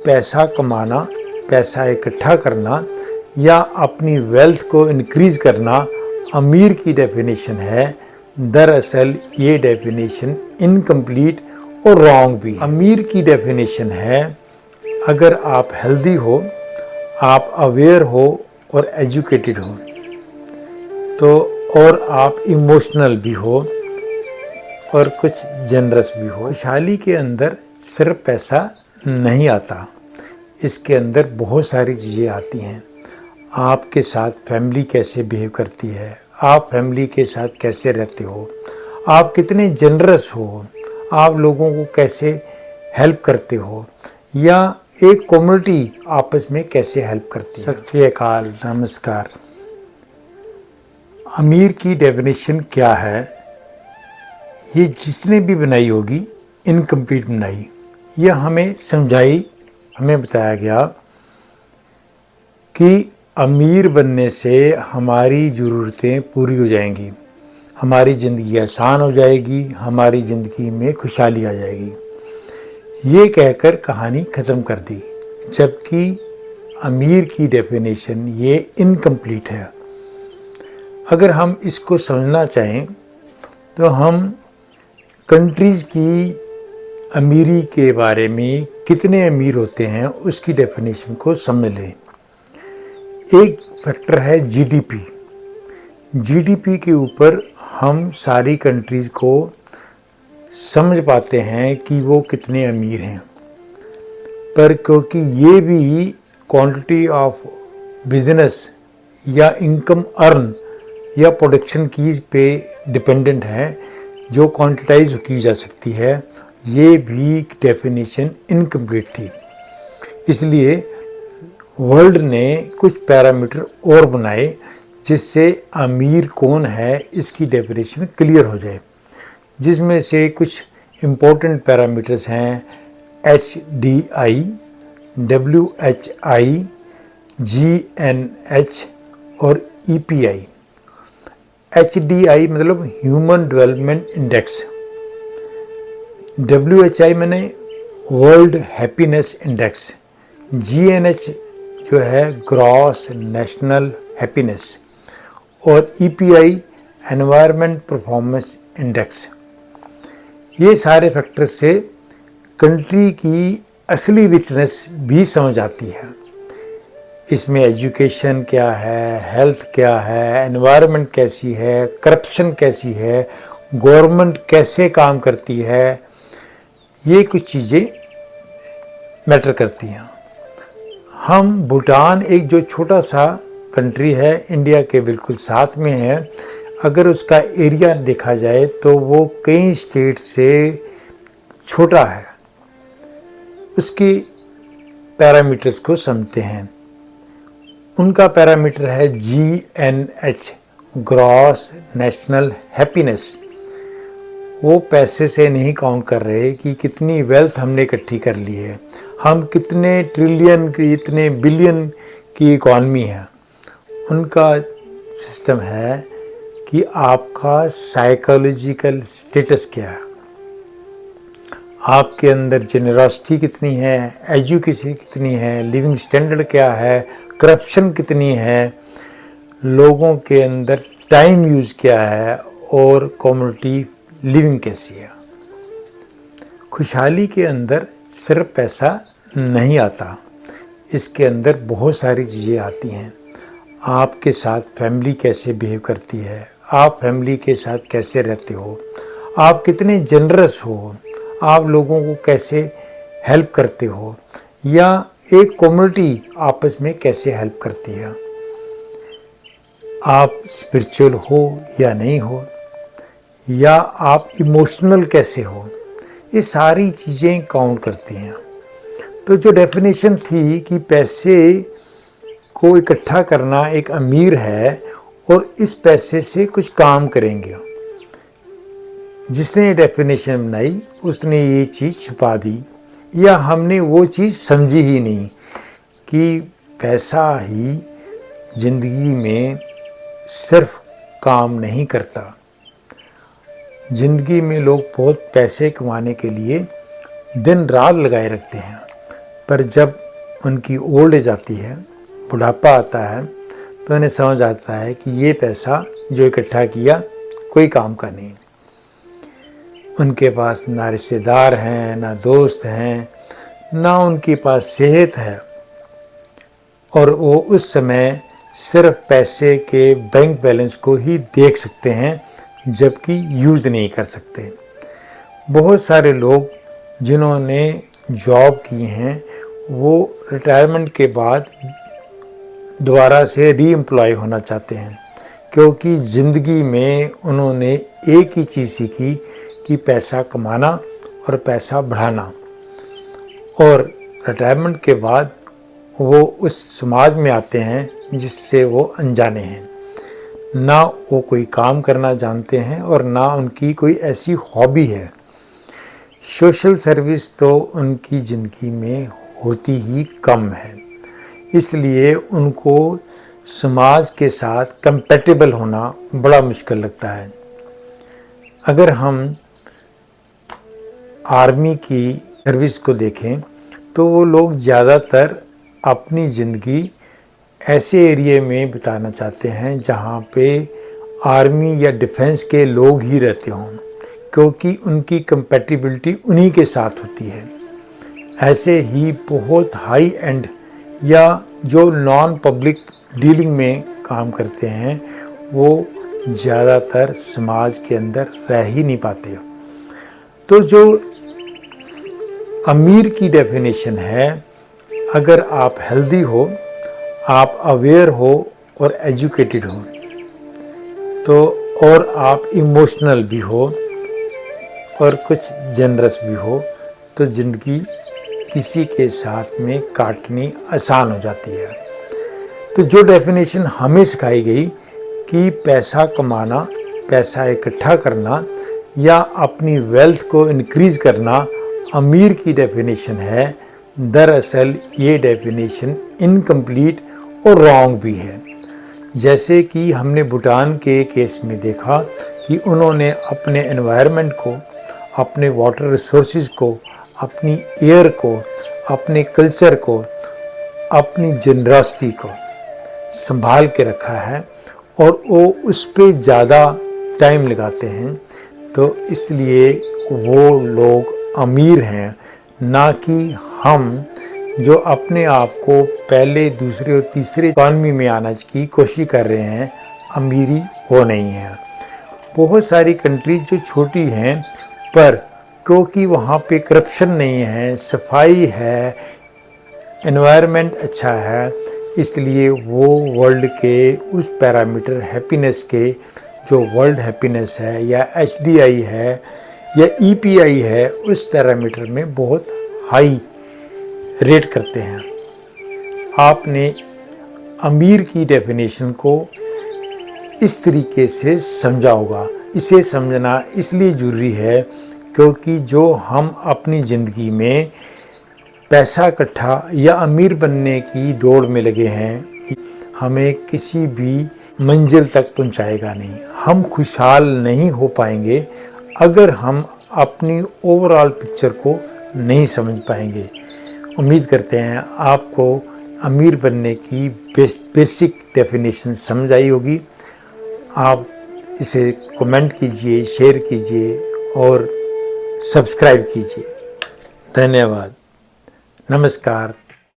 पैसा कमाना, पैसा इकट्ठा करना या अपनी वेल्थ को इंक्रीज करना अमीर की डेफिनेशन है। दरअसल ये डेफिनेशन इनकम्प्लीट और रॉन्ग भी है। अमीर की डेफिनेशन है अगर आप हेल्दी हो, आप अवेयर हो और एजुकेटेड हो तो, और आप इमोशनल भी हो और कुछ जनरस भी हो। खुशहाली के अंदर सिर्फ पैसा नहीं आता, इसके अंदर बहुत सारी चीज़ें आती हैं। आपके साथ फैमिली कैसे बिहेव करती है, आप फैमिली के साथ कैसे रहते हो, आप कितने जनरस हो, आप लोगों को कैसे हेल्प करते हो, या एक कम्युनिटी आपस में कैसे हेल्प करती है। सत श्री अकाल, नमस्कार। अमीर की डेफिनेशन क्या है, ये जिसने भी बनाई होगी इनकम्प्लीट बनाई। यह हमें समझाई, हमें बताया गया कि अमीर बनने से हमारी ज़रूरतें पूरी हो जाएंगी, हमारी ज़िंदगी आसान हो जाएगी, हमारी ज़िंदगी में खुशहाली आ जाएगी। ये कहकर कहानी ख़त्म कर दी, जबकि अमीर की डेफिनेशन ये इनकम्प्लीट है। अगर हम इसको समझना चाहें तो हम कंट्रीज़ की अमीरी के बारे में, कितने अमीर होते हैं उसकी डेफिनेशन को समझ लें। एक फैक्टर है जीडीपी। जीडीपी के ऊपर हम सारी कंट्रीज़ को समझ पाते हैं कि वो कितने अमीर हैं, पर क्योंकि ये भी क्वांटिटी ऑफ बिजनेस या इनकम अर्न या प्रोडक्शन की पे डिपेंडेंट है, जो क्वांटिटाइज की जा सकती है, ये भी डेफिनेशन इनकम्प्लीट थी। इसलिए वर्ल्ड ने कुछ पैरामीटर और बनाए जिससे अमीर कौन है इसकी डेफिनेशन क्लियर हो जाए, जिसमें से कुछ इम्पोर्टेंट पैरामीटर्स हैं HDI, WHI, GNH और EPI। HDI मतलब ह्यूमन डेवलपमेंट इंडेक्स, WHI मैंने वर्ल्ड हैप्पीनेस इंडेक्स, GNH जो है ग्रॉस नेशनल हैप्पीनेस, और EPI एनवायरनमेंट परफॉर्मेंस इंडेक्स। ये सारे फैक्टर से कंट्री की असली रिचनेस भी समझ आती है। इसमें एजुकेशन क्या है, हेल्थ क्या है, एनवायरनमेंट कैसी है, करप्शन कैसी है, गवर्नमेंट कैसे काम करती है, ये कुछ चीज़ें मैटर करती हैं। हम भूटान, एक जो छोटा सा कंट्री है, इंडिया के बिल्कुल साथ में है, अगर उसका एरिया देखा जाए तो वो कई स्टेट से छोटा है। उसकी पैरामीटर्स को समझते हैं। उनका पैरामीटर है GNH, ग्रॉस नेशनल हैप्पीनेस। वो पैसे से नहीं काउंट कर रहे कि कितनी वेल्थ हमने इकट्ठी कर ली है, हम कितने ट्रिलियन की, इतने बिलियन की इकॉनमी है। उनका सिस्टम है कि आपका साइकोलॉजिकल स्टेटस क्या है, आपके अंदर जेनरॉसिटी कितनी है, एजुकेशन कितनी है, लिविंग स्टैंडर्ड क्या है, करप्शन कितनी है, लोगों के अंदर टाइम यूज़ क्या है, और कम्युनिटी लिविंग कैसी है। खुशहाली के अंदर सिर्फ पैसा नहीं आता, इसके अंदर बहुत सारी चीज़ें आती हैं। आपके साथ फैमिली कैसे बिहेव करती है, आप फैमिली के साथ कैसे रहते हो, आप कितने जनरस हो, आप लोगों को कैसे हेल्प करते हो, या एक कम्युनिटी आपस में कैसे हेल्प करती है, आप स्पिरिचुअल हो या नहीं हो, या आप इमोशनल कैसे हो, ये सारी चीज़ें काउंट करती हैं। तो जो डेफिनेशन थी कि पैसे को इकट्ठा करना एक अमीर है और इस पैसे से कुछ काम करेंगे, जिसने ये डेफिनेशन बनाई उसने ये चीज़ छुपा दी, या हमने वो चीज़ समझी ही नहीं कि पैसा ही ज़िंदगी में सिर्फ काम नहीं करता। ज़िंदगी में लोग बहुत पैसे कमाने के लिए दिन रात लगाए रखते हैं, पर जब उनकी ओल्ड एज आती है, बुढ़ापा आता है, तो उन्हें समझ आता है कि ये पैसा जो इकट्ठा किया कोई काम का नहीं। उनके पास ना रिश्तेदार हैं, ना दोस्त हैं, ना उनके पास सेहत है, और वो उस समय सिर्फ पैसे के बैंक बैलेंस को ही देख सकते हैं, जबकि यूज़ नहीं कर सकते। बहुत सारे लोग जिन्होंने जॉब की हैं, वो रिटायरमेंट के बाद दोबारा से रीएम्प्लॉय होना चाहते हैं, क्योंकि ज़िंदगी में उन्होंने एक ही चीज़ सीखी कि पैसा कमाना और पैसा बढ़ाना। और रिटायरमेंट के बाद वो उस समाज में आते हैं जिससे वो अनजाने हैं, ना वो कोई काम करना जानते हैं और ना उनकी कोई ऐसी हॉबी है। सोशल सर्विस तो उनकी ज़िंदगी में होती ही कम है, इसलिए उनको समाज के साथ कंपैटिबल होना बड़ा मुश्किल लगता है। अगर हम आर्मी की सर्विस को देखें तो वो लोग ज़्यादातर अपनी ज़िंदगी ऐसे एरिया में बिताना चाहते हैं जहाँ पे आर्मी या डिफेंस के लोग ही रहते हों, क्योंकि उनकी कंपैटिबिलिटी उन्हीं के साथ होती है। ऐसे ही बहुत हाई एंड या जो नॉन पब्लिक डीलिंग में काम करते हैं, वो ज़्यादातर समाज के अंदर रह ही नहीं पाते। तो जो अमीर की डेफिनेशन है, अगर आप हेल्दी हो, आप अवेयर हो और एजुकेटेड हो, तो और आप इमोशनल भी हो और कुछ जनरस भी हो, तो ज़िंदगी किसी के साथ में काटनी आसान हो जाती है। तो जो डेफिनेशन हमें सिखाई गई कि पैसा कमाना, पैसा इकट्ठा करना या अपनी वेल्थ को इंक्रीज़ करना अमीर की डेफिनेशन है, दरअसल ये डेफिनेशन इनकम्प्लीट और रॉन्ग भी है। जैसे कि हमने भूटान के केस में देखा कि उन्होंने अपने एनवायरनमेंट को, अपने वाटर रिसोर्सेज को, अपनी एयर को, अपने कल्चर को, अपनी जनरसिटी को संभाल के रखा है और वो उस पर ज़्यादा टाइम लगाते हैं। तो इसलिए वो लोग अमीर हैं, ना कि हम जो अपने आप को पहले, दूसरे और तीसरे इकॉनमी में आने की कोशिश कर रहे हैं, अमीरी वो नहीं है। बहुत सारी कंट्रीज जो छोटी हैं, पर क्योंकि वहाँ पे करप्शन नहीं है, सफाई है, एनवायरनमेंट अच्छा है, इसलिए वो वर्ल्ड के उस पैरामीटर हैप्पीनेस के, जो वर्ल्ड हैप्पीनेस है या HDI है या EPI है, उस पैरामीटर में बहुत हाई रेट करते हैं। आपने अमीर की डेफिनेशन को इस तरीके से समझा होगा। इसे समझना इसलिए ज़रूरी है क्योंकि जो हम अपनी ज़िंदगी में पैसा इकट्ठा या अमीर बनने की दौड़ में लगे हैं, हमें किसी भी मंजिल तक पहुंचाएगा नहीं। हम खुशहाल नहीं हो पाएंगे अगर हम अपनी ओवरऑल पिक्चर को नहीं समझ पाएंगे। उम्मीद करते हैं आपको अमीर बनने की बेसिक डेफिनेशन समझ आई होगी। आप इसे कमेंट कीजिए, शेयर कीजिए और सब्सक्राइब कीजिए। धन्यवाद। नमस्कार।